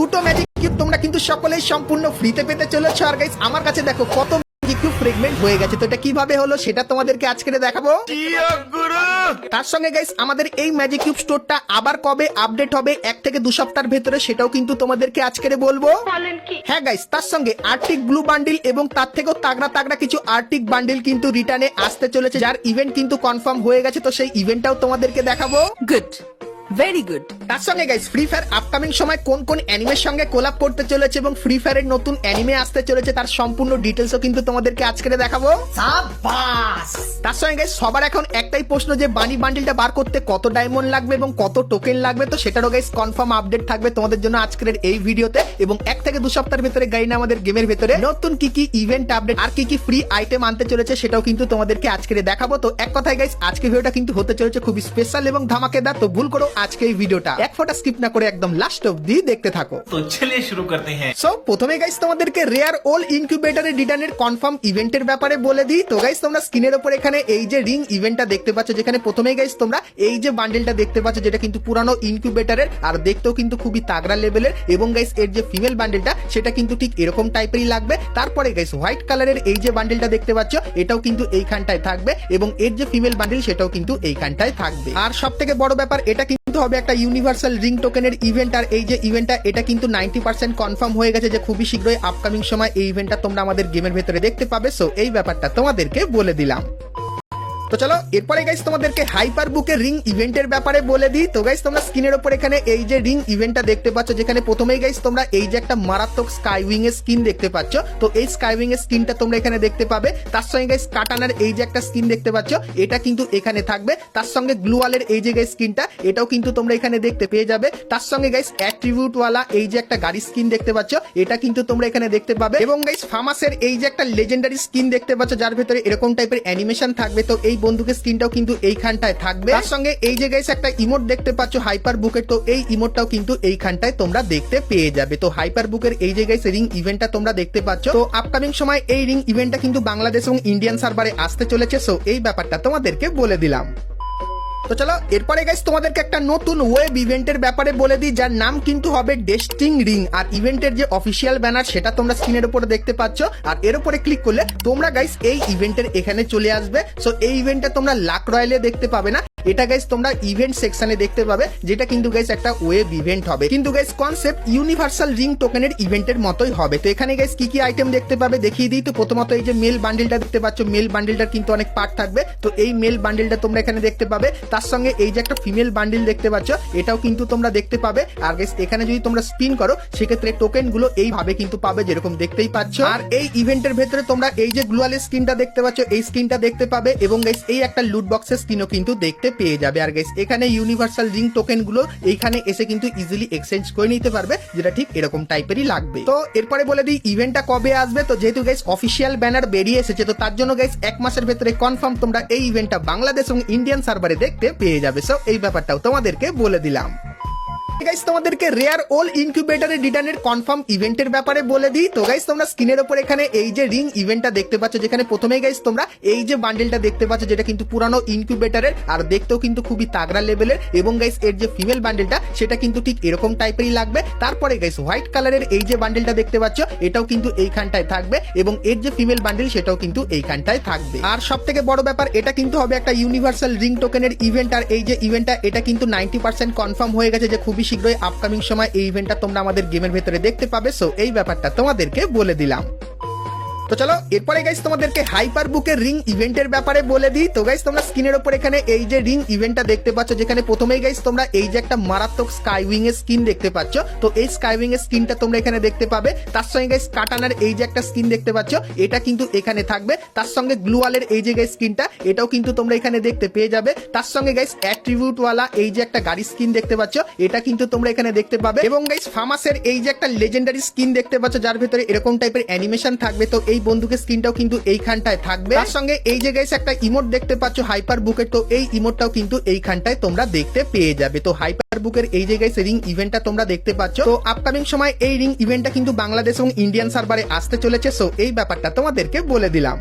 দুটো magic cube তোমরা কিন্তু সকলেই সম্পূর্ণ ফ্রিতে পেতে চলেছো। আর গাইস আমার কাছে দেখো কত ম্যাজিক কিউব ফ্রেগমেন্ট হয়ে গেছে, তো এটা কিভাবে হলো সেটা তোমাদেরকে আজকে দেখাবো। তার সঙ্গে গাইস আমাদের এই ম্যাজিক কিউব স্টোরটা আবার কবে আপডেট হবে 1 থেকে 2 সপ্তাহের ভেতরে সেটাও কিন্তু তোমাদেরকে আজকে বলবো। হ্যাঁ গাইস, তার সঙ্গে আর্টিক ব্লু বান্ডিল এবং তার থেকেও তাগড়া তাগড়া কিছু আর্টিক বান্ডিল কিন্তু রিটার্নে আসতে চলেছে, যার ইভেন্ট কিন্তু কনফার্ম হয়ে গেছে, তো সেই ইভেন্টটাও তোমাদেরকে দেখাবো। Good, very good. তার সঙ্গে গাইস ফ্রি ফায়ার আপকামিং সময় কোন কোন অ্যানিমের সঙ্গে কোলাব করতে চলেছে এবং ফ্রি ফায়ারের নতুন অ্যানিমে আসতে চলেছে তার সম্পূর্ণ ডিটেলসও কিন্তু তোমাদেরকে আজকে দেখাবো। সাবাস। তার সঙ্গে গাইস সবার এখন একটাই প্রশ্ন যে বানি বান্ডিলটা বার করতে কত ডায়মন্ড লাগবে এবং কত টোকেন লাগবে, তো সেটারও গাইস কনফার্ম আপডেট থাকবে তোমাদের জন্য আজকের এই ভিডিওতে। এবং 1 থেকে 2 সপ্তাহের ভিতরে গাইনা আমাদের গেমের ভিতরে নতুন কি কি ইভেন্ট আপডেট আর কি কি ফ্রি আইটেম আনতে চলেছে সেটাও কিন্তু তোমাদেরকে আজকে দেখাবো। তো এক কথায় গাইস আজকে ভিডিওটা কিন্তু হতে চলেছে খুবই স্পেশাল এবং ধামাকেদার, তো ভুল করো আজকে এই ভিডিওটা এক ফোঁটা স্কিপ না করে একদম লাস্ট অবধি দেখতে থাকো। তো চলিए শুরু করতে হ্যাঁ। সো প্রথমে গাইস তোমাদেরকে রেয়ার ওল ইনকিউবেটরের রিটার্নের কনফার্ম ইভেন্টের ব্যাপারে বলে দিই। তো গাইস তোমরা স্ক্রিনের উপর এখানে এই যে রিং ইভেন্টটা দেখতে পাচ্ছ, যেখানে প্রথমেই গাইস তোমরা এই যে বান্ডেলটা দেখতে পাচ্ছ যেটা কিন্তু পুরানো ইনকিউবেটরের আর দেখতেও কিন্তু খুবই তাগড়া লেভেলের, এবং গাইস এর যে ফিমেল বান্ডেলটা সেটা কিন্তু ঠিক এরকম টাইপেরই লাগবে। তারপরে গাইস হোয়াইট কালারের এই যে বান্ডেলটা দেখতে পাচ্ছ এটাও কিন্তু এইখানটায় থাকবে, এবং এর যে ফিমেল বান্ডেল সেটাও কিন্তু এইখানটায় থাকবে। আর সব থেকে বড় ব্যাপার এটা কিন্তু হবে একটা ইউনিভার্সাল রিং টোকেনের ইভেন্ট, আর এই যে ইভেন্টটা এটা কিন্তু 90% কনফার্ম হয়ে গেছে যে খুবই শীঘ্রই আপকামিং সময় এই ইভেন্টটা তোমরা আমাদের গেমের ভেতরে দেখতে পাবে। সো এই ব্যাপারটা তোমাদেরকে বলে দিলাম। তো চলো এরপরে গাইস তোমাদেরকে হাইপার বুকের রিং ইভেন্টের ব্যাপারে বলে দিই। তো গাইস তোমরা স্ক্রিনের উপর এখানে এই যে রিং ইভেন্টটা দেখতে পাচ্ছ, যেখানে প্রথমেই গাইস তোমরা এই যে একটা মারাত্মক স্কাইউইং এর স্কিন দেখতে পাচ্ছ, তো এই স্কাইউইং এর স্কিনটা তোমরা এখানে দেখতে পাবে। তার সঙ্গে গাইস কাটানার এই যে একটা স্কিন দেখতে পাচ্ছ এটা কিন্তু এখানে থাকবে। তার সঙ্গে গ্লুওয়ালের এই যে গাইস স্কিনটা এটাও কিন্তু তোমরা এখানে দেখতে পেয়ে যাবে। তার সঙ্গে গাইস অ্যাট্রিবিউট ওয়ালা এই যে একটা গাড়ি স্কিন দেখতে পাচ্ছ এটা কিন্তু তোমরা এখানে দেখতে পাবে, এবং গাইস ফামাসের এই যে একটা লেজেন্ডারি স্কিন দেখতে পাচ্ছ যার ভেতরে এরকম টাইপের অ্যানিমেশন থাকবে, তো এই বন্দুকের স্কিনটাও কিন্তু এইখানটায় থাকবে। তার সঙ্গে এই যে গাইস একটা ইমোট দেখতে পাচ্ছ হাইপার বুকের, তো এই ইমোটটাও কিন্তু এইখানটায় তোমরা দেখতে পেয়ে যাবে। তো হাইপার বুকের এই যে গাইস রিং ইভেন্টটা তোমরা দেখতে পাচ্ছ, তো আপকামিং সময় এই রিং ইভেন্টটা কিন্তু বাংলাদেশ এবং ইন্ডিয়ান সার্ভারে আসতে চলেছে। সো এই ব্যাপারটা তোমাদেরকে বলে দিলাম। তো চলো এরপরে গাইস তোমাদেরকে একটা নতুন ওয়েব ইভেন্টের ব্যাপারে বলে দিই, যার নাম কিন্তু হবে ডেস্টিং রিং। আর ইভেন্টের যে অফিসিয়াল ব্যানার সেটা তোমরা স্ক্রিনের উপরে দেখতে পাচ্ছ, আর এর উপরে ক্লিক করলে তোমরা গাইস এই ইভেন্টের এখানে চলে আসবে। সো এই ইভেন্টটা তোমরা লাক রয়্যালে দেখতে পাবে না, এটা গাইস তোমরা ইভেন্ট সেকশনে দেখতে পাবে, যেটা কিন্তু গাইস একটা ওয়েব ইভেন্ট হবে, কিন্তু গাইস কনসেপ্ট ইউনিভার্সাল রিং টোকেনের ইভেন্টের মতোই হবে। তো এখানে গাইস কি কি আইটেম দেখতে পাবে দেখিয়ে দিই। তো প্রথমত এই যে মেল বান্ডেলটা দেখতে পাচ্ছ, মেল বান্ডেলটার কিন্তু অনেক পার্ট থাকবে, তো এই মেল বান্ডেলটা তোমরা এখানে দেখতে পাবে। তার সঙ্গে এই যে একটা ফিমেল বান্ডেল দেখতে পাচ্ছ এটাও কিন্তু তোমরা দেখতে পাবে। আর গাইস এখানে যদি তোমরা স্পিন করো সেক্ষেত্রে টোকেন গুলো এইভাবে কিন্তু পাবে, যেরকম দেখতেই পাচ্ছ। আর এই ইভেন্টের ভেতরে তোমরা এই যে গ্লোয়ালের স্কিনটা দেখতে পাচ্ছ এই স্কিনটা দেখতে পাবে, এবং গাইস এই একটা লুট বক্সের স্কিনও কিন্তু দেখতে পেয়ে যাবে। আর গাইস এখানে ইউনিভার্সাল রিং টোকেন গুলো এইখানে এসে কিন্তু ইজিলি এক্সচেঞ্জ করে নিতে পারবে, যেটা ঠিক এরকম টাইপেরই লাগবে। তো এরপরে বলে দিই ইভেন্টটা কবে আসবে। তো যেহেতু গাইস অফিসিয়াল ব্যানার বেরিয়ে এসেছে, তো তার জন্য গাইস 1 মাসের ভেতরে কনফার্ম তোমরা এই ইভেন্টটা বাংলাদেশ এবং ইন্ডিয়ান সার্ভারে দেখতে পেয়ে যাবে। সো এই ব্যাপারটাও তোমাদেরকে বলে দিলাম। গাইস তোমাদেরকে রেয়ার ওল ইনকিউবেটরের রিটার্নের কনফার্ম ইভেন্টের ব্যাপারে বলে দিই। তো গাইস তোমরা স্ক্রিনের উপর এখানে এই যে রিং ইভেন্টটা দেখতে পাচ্ছ, যেখানে প্রথমেই গাইস তোমরা এই যে বান্ডেলটা দেখতে পাচ্ছ যেটা কিন্তু পুরানো ইনকিউবেটরের আর দেখতেও কিন্তু খুবই তাগড়া লেভেলের, এবং গাইস এর যে ফিমেল বান্ডেলটা সেটা কিন্তু ঠিক এরকম টাইপেরই লাগবে। তারপরে গাইস হোয়াইট কালারের এই যে বান্ডেলটা দেখতে পাচ্ছ এটাও কিন্তু এইখানটায় থাকবে, এবং এর যে ফিমেল বান্ডেল সেটাও কিন্তু এইখানটায় থাকবে। আর সব থেকে বড় ব্যাপার এটা কিন্তু হবে একটা ইউনিভার্সাল রিং টোকেনের ইভেন্ট, আর এই যে ইভেন্টটা এটা কিন্তু 90% কনফার্ম হয়ে গেছে যে খুবই শীঘ্রই আপকামিং সময় এই ইভেন্টটা তোমরা আমাদের গেমের ভেতরে দেখতে পাবে। সো এই ব্যাপারটা তোমাদেরকে বলে দিলাম। তো চলো এরপরে গাইস তোমাদেরকে হাইপার বুকের রিং ইভেন্টের ব্যাপারে বলে দিই। তো গাইস তোমরা স্ক্রিনের উপর এখানে এই যে রিং ইভেন্টটা দেখতে পাচ্ছ, যেখানে প্রথমেই গাইস তোমরা এই যে একটা মারাত্মক স্কাইউইং এর স্কিন দেখতে পাচ্ছ, তো এই স্কাইউইং এর স্কিনটা তোমরা এখানে দেখতে পাবে। তার সঙ্গে গাইস কাটানার এই যে একটা স্কিন দেখতে পাচ্ছ এটা কিন্তু এখানে থাকবে। তার সঙ্গে গ্লুওয়ালের এই যে গাইস স্কিনটা এটাও কিন্তু তোমরা এখানে দেখতে পেয়ে যাবে। তার সঙ্গে গাইস অ্যাট্রিবিউট ওয়ালা এই যে একটা গাড়ি স্কিন দেখতে পাচ্ছ এটা কিন্তু তোমরা এখানে দেখতে পাবে, এবং গাইস ফামাসের এই যে একটা লেজেন্ডারি স্কিন দেখতে পাচ্ছ যার ভেতরে এরকম টাইপের অ্যানিমেশন থাকবে, তো এই বন্দুকের স্কিনটাও কিন্তু এইখানটায় থাকবে। তার সঙ্গে এই যে গাইস একটা ইমোট দেখতে পাচ্ছ হাইপার বুকের, তো এই ইমোটটাও কিন্তু এইখানটায় তোমরা দেখতে পেয়ে যাবে। তো হাইপার বুকের এই যে গাইস রিং ইভেন্টটা তোমরা দেখতে পাচ্ছ, তো আপকামিং সময় এই রিং ইভেন্টটা কিন্তু বাংলাদেশ এবং ইন্ডিয়ান সার্ভারে আসতে চলেছে। সো এই ব্যাপারটা তোমাদেরকে বলে দিলাম।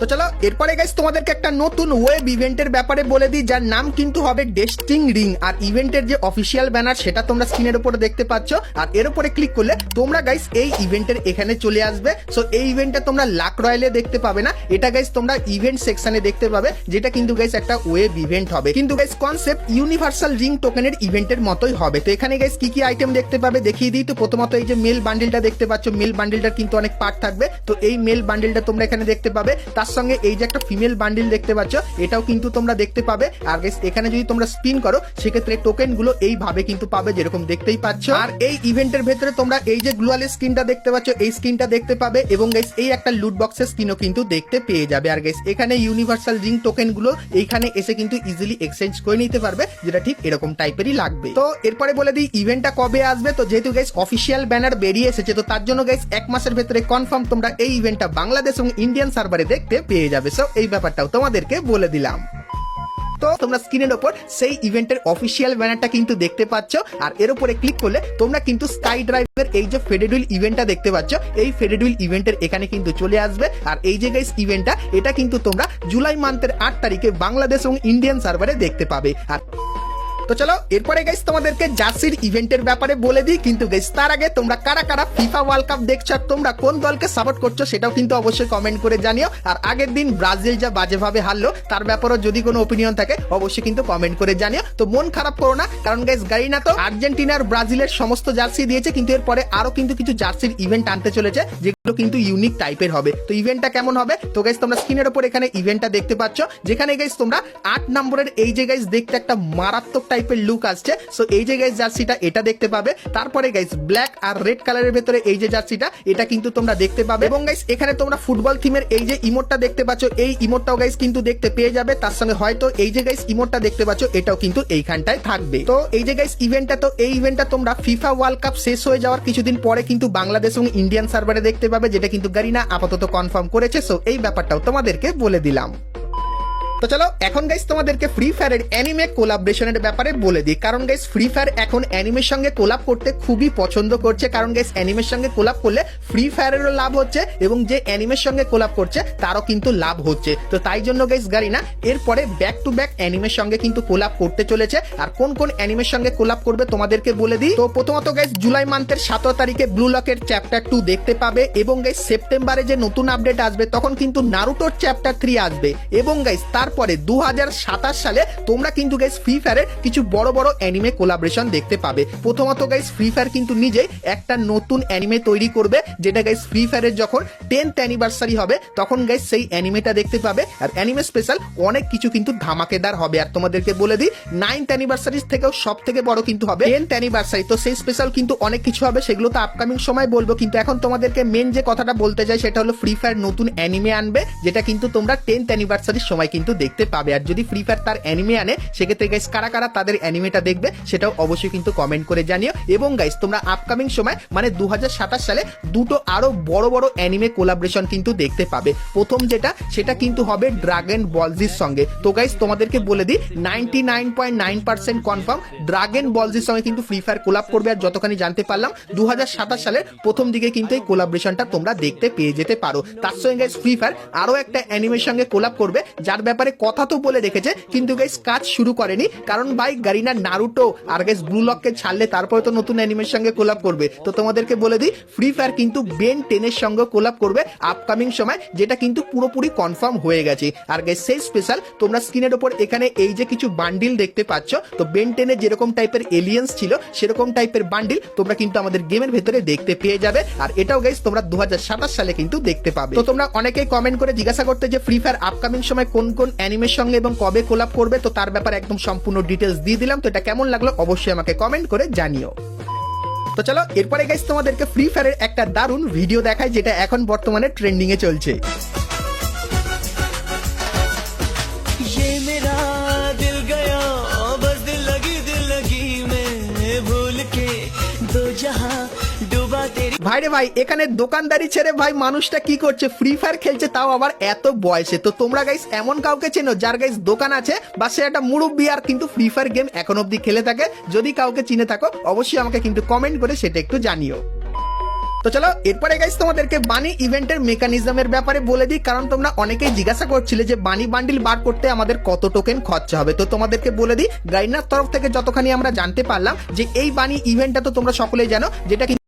তো চলো এরপরে গাইস তোমাদেরকে একটা নতুন ওয়েব ইভেন্টের ব্যাপারে বলে দিই, যার নাম কিন্তু হবে ডেস্টিং রিং। আর ইভেন্টের যে অফিসিয়াল ব্যানার সেটা তোমরা স্ক্রিনের উপরে দেখতে পাচ্ছ, আর এর উপরে ক্লিক করলে তোমরা গাইস এই ইভেন্টের এখানে চলে আসবে। সো এই ইভেন্টটা তোমরা লাক রয়্যালে দেখতে পাবে না, এটা গাইস তোমরা ইভেন্ট সেকশনে দেখতে পাবে, যেটা কিন্তু গাইস একটা ওয়েব ইভেন্ট হবে। কিন্তু গাইস কনসেপ্ট ইউনিভার্সাল রিং টোকেনের ইভেন্টের মতোই হবে। তো এখানে গাইস কি কি আইটেম দেখতে পাবে দেখিয়ে দিই। তো প্রথমত এই যে মেল বান্ডিলটা দেখতে পাচ্ছ, মেল বান্ডিলটার কিন্তু অনেক পার্ট থাকবে। তো এই মেল বান্ডিলটা তোমরা এখানে দেখতে পাবে, তার সঙ্গে এই যে একটা ফিমেল বান্ডিল দেখতে পাচ্ছ এটাও কিন্তু তোমরা দেখতে পাবে। আর গাইস এখানে যদি তোমরা স্পিন করো সেক্ষেত্রে টোকেন গুলো এইভাবে কিন্তু পাবে, যেরকম দেখতেই পাচ্ছ। আর এই ইভেন্টের ভেতরে তোমরা এই যে গ্লোয়াল স্ক্রিনটা দেখতে পাচ্ছ, এই স্ক্রিনটা দেখতে পাবে, এবং গাইস এই একটা লুট বক্সের স্ক্রিনও কিন্তু দেখতে পেয়ে যাবে। আর গাইস এখানে ইউনিভার্সাল রিং টোকেন গুলো এইখানে এসে কিন্তু ইজিলি এক্সচেঞ্জ করে নিতে পারবে, যেটা ঠিক এরকম টাইপেরই লাগবে। তো এরপরে বলে দিই ইভেন্টটা কবে আসবে। তো যেহেতু গাইস অফিসিয়াল ব্যানার বেরিয়ে এসেছে, তো তার জন্য গাইস 1 মাসের ভেতরে কনফার্ম তোমরা এই ইভেন্টটা বাংলাদেশ এবং ইন্ডিয়ান সার্ভারে দেখতে পেয়ে যাবে। সো এই ব্যাপারটাও তোমাদেরকে বলে দিলাম। তো তোমরা স্ক্রিনের উপর সেই ইভেন্টের অফিসিয়াল ব্যানারটা কিন্তু দেখতে পাচ্ছ, আর এর উপরে ক্লিক করলে তোমরা কিন্তু স্কাই ড্রাইভের এই যে ফেডেডুইল ইভেন্টটা দেখতে পাচ্ছ, এই ফেডেডুইল ইভেন্টের এখানে কিন্তু চলে আসবে। আর এই যে গাইস ইভেন্টটা, এটা কিন্তু তোমরা জুলাই মান্থের 8 তারিখে বাংলাদেশ এবং ইন্ডিয়ান সার্ভারে দেখতে পাবে। আর তো চলো এরপরে গাইস তোমাদেরকে জার্সির ইভেন্টের ব্যাপারে বলে দিই। কিন্তু গাইস তার আগে তোমরা কারা কারা ফিফা ওয়ার্ল্ড কাপ দেখছো আর তোমরা কোন দলকে সাপোর্ট করছো সেটাও কিন্তু অবশ্যই কমেন্ট করে জানিও। আর আগের দিন ব্রাজিল যা বাজেভাবে হারলো তার ব্যাপারেও যদি কোনো ওপিনিয়ন থাকে অবশ্যই কিন্তু কমেন্ট করে জানিও। তো মন খারাপ করো না, কারণ গাইস গারিনা তো আর্জেন্টিনা আর ব্রাজিলের সমস্ত জার্সি দিয়েছে, কিন্তু এরপরে আরো কিন্তু কিছু জার্সির ইভেন্ট আনতে চলেছে যেগুলো কিন্তু ইউনিক টাইপের হবে। তো ইভেন্টটা কেমন হবে, তো গাইস তোমরা স্ক্রিনের উপর এখানে ইভেন্টটা দেখতে পাচ্ছ, যেখানে গাইস তোমরা 8 নম্বরের এই যে গাইস দেখতে একটা মারাত্মক টাইপের লুক আসছে। সো এই যে গাইস জার্সিটা এটা দেখতে পাবে। তারপরে গাইস ব্ল্যাক আর রেড কালারের ভেতরে এই যে জার্সিটা এটা কিন্তু তোমরা দেখতে পাবে, এবং গাইস এখানে তোমরা ফুটবল থিমের এই যে ইমোটটা দেখতে পাচ্ছ, এই ইমোটটাও গাইস কিন্তু দেখতে পেয়ে যাবে। তার সঙ্গে হয়তো এই যে গাইস ইমোটটা দেখতে পাচ্ছ এটাও কিন্তু এইখানটায় থাকবে। তো এই যে গাইস ইভেন্টটা, তো এই ইভেন্টটা তোমরা ফিফা ওয়ার্ল্ড কাপ শেষ হয়ে যাওয়ার কিছুদিন পরে কিন্তু বাংলাদেশ এবং ইন্ডিয়ান সার্ভারে দেখতে পাবে, যেটা কিন্তু গারিনা আপাতত কনফার্ম করেছে। সো এই ব্যাপারটাও তোমাদেরকে বলে দিলাম। তো চলো এখন গাইস তোমাদেরকে ফ্রি ফায়ারের অ্যানিমে কোলাবরেশনের ব্যাপারে বলে দিই, কারণ গাইস ফ্রি ফায়ার এখন অ্যানিমের সঙ্গে কোলাব করতে খুবই পছন্দ করছে। কারণ গাইস অ্যানিমের সঙ্গে কোলাব করলে ফ্রি ফায়ারেরও লাভ হচ্ছে, এবং যে অ্যানিমের সঙ্গে কোলাব করছে তারও কিন্তু লাভ হচ্ছে। তো তাই জন্য গাইস গারিনা এরপরে ব্যাক টু ব্যাক অ্যানিমের সঙ্গে কিন্তু কোলাব করতে চলেছে। আর কোন কোন অ্যানিমের সঙ্গে কোলাব করবে তোমাদেরকে বলে দিই। তো প্রথমত গাইস জুলাই মান্থের 17 তারিখে ব্লু লকের চ্যাপ্টার 2 দেখতে পাবে, এবং গাইস সেপ্টেম্বরে যে নতুন আপডেট আসবে তখন কিন্তু নারুটোর চ্যাপ্টার 3 আসবে, এবং গাইস তারপরে 2027 সালে তোমরা কিন্তু গাইস ফ্রি ফায়ারের কিছু বড় বড় অ্যানিমে কোলাবরেশন দেখতে পাবে। প্রথমত গাইস ফ্রি ফায়ার কিন্তু নিজেই একটা নতুন অ্যানিমে তৈরি করবে, যেটা গাইস ফ্রি ফায়ারের যখন 10th অ্যানিভার্সারি হবে তখন গাইস সেই অ্যানিমেটা দেখতে পাবে। আর অ্যানিমে স্পেশাল অনেক কিছু কিন্তু ধামাকেদার হবে। আর তোমাদেরকে বলে দিই 9th অ্যানিভার্সারি থেকেও সব থেকে বড় কিন্তু হবে 10th অ্যানিভার্সারি। তো সেই স্পেশাল কিন্তু অনেক কিছু হবে, সেগুলো তো আপকামিং সময় বলবো। কিন্তু এখন তোমাদেরকে মেন যে কথাটা বলতে চাই সেটা হলো ফ্রি ফায়ার নতুন অ্যানিমে আনবে, যেটা কিন্তু তোমরা 10th অ্যানিভার্সারির সময় কিন্তু দেখতে পাবে। আর যদি ফ্রি ফায়ার তার অ্যানিমে আনে সেক্ষেত্রে গাইস কারা কারা তাদের অ্যানিমেটা দেখবে সেটাও অবশ্যই কিন্তু কমেন্ট করে জানিও। এবং গাইস তোমরা আপকামিং সময় মানে 2027 সালে দুটো আরো বড় বড় অ্যানিমে কোলাবরেশন কিন্তু দেখতে পাবে। প্রথম যেটা সেটা কিন্তু হবে ড্রাগন বলজির সঙ্গে। তো গাইস তোমাদেরকে বলে দিই 99.9% কনফার্ম ড্রাগন বলজির সঙ্গে কিন্তু ফ্রি ফায়ার কোলাব করবে। আর যতখানি জানতে পারলাম 2027 সালের প্রথম দিকে কিন্তু এই কোলাবরেশনটা তোমরা দেখতে পেয়ে যেতে পারো। তার সঙ্গে গাইস ফ্রি ফায়ার আরো একটা অ্যানিমের সঙ্গে কোলাব করবে, যার ব্যাপারে কথা তো বলে রেখেছে কিন্তু গাইস কাজ শুরু করেনি, কারণ ভাই গারিনা নারুটো আর গাইস ব্লু লককে ছাড়লে তারপরে তো নতুন অ্যানিমের সঙ্গে কোলাব করবে। তো তোমাদেরকে বলে দিই ফ্রি ফায়ার কিন্তু বেন 10 এর সঙ্গে কোলাব করবে আপকামিং সময়, যেটা কিন্তু পুরোপুরি কনফার্ম হয়ে গেছে। আর গাইস সেই স্পেশাল তোমরা স্ক্রিনের উপর এখানে এই যে কিছু বান্ডিল দেখতে পাচ্ছ, তো বেন 10 এ যেরকম টাইপের এলিয়েন্স ছিল সেরকম টাইপের বান্ডিল তোমরা কিন্তু আমাদের গেমের ভেতরে দেখতে পেয়ে যাবে। আর এটাও গাইস তোমরা 2027 সালে কিন্তু দেখতে পাবে। তো তোমরা অনেকেই কমেন্ট করে জিজ্ঞাসা করতে যে ফ্রি ফায়ার আপকামিং সময় কোন কোন অ্যানিমের সঙ্গে এবং কবে কোলাব করবে, তো তার ব্যাপারে একদম সম্পূর্ণ ডিটেলস দিয়ে দিলাম। তো এটা কেমন লাগলো অবশ্যই আমাকে কমেন্ট করে জানিও। তো চলো এরপরে গাইস তোমাদেরকে ফ্রি ফায়ারের একটা দারুণ ভিডিও দেখাই, যেটা এখন বর্তমানে ট্রেন্ডিং এ চলছে। ভাইরে ভাই এখানে দোকানদারি ছেড়ে ভাই মানুষটা কি করছে, ফ্রি ফায়ার খেলছে, তাও আবার এত বয়সে। তো তোমরা গাইস এমন কাউকে চেনো যার গাইস দোকান আছে বা সে একটা মুরব্বি আর কিন্তু ফ্রি ফায়ার গেম এখন অব্দি খেলে থাকে? যদি কাউকে চিনে থাকো অবশ্যই আমাকে কিন্তু কমেন্ট করে সেটা একটু জানিও। তো চলো এরপরে গাইস তোমাদেরকে বানি ইভেন্টের মেকানিজমের ব্যাপারে বলে দিই, কারণ তোমরা অনেকেই জিজ্ঞাসা করছিলে যে বানি বান্ডিল বার করতে আমাদের কত টোকেন খরচা হবে। তো তোমাদেরকে বলে দিই, গাইনার তরফ থেকে যতখানি আমরা জানতে পারলাম যে এই বানি ইভেন্টটা তো তোমরা সকলেই জানো, যেটা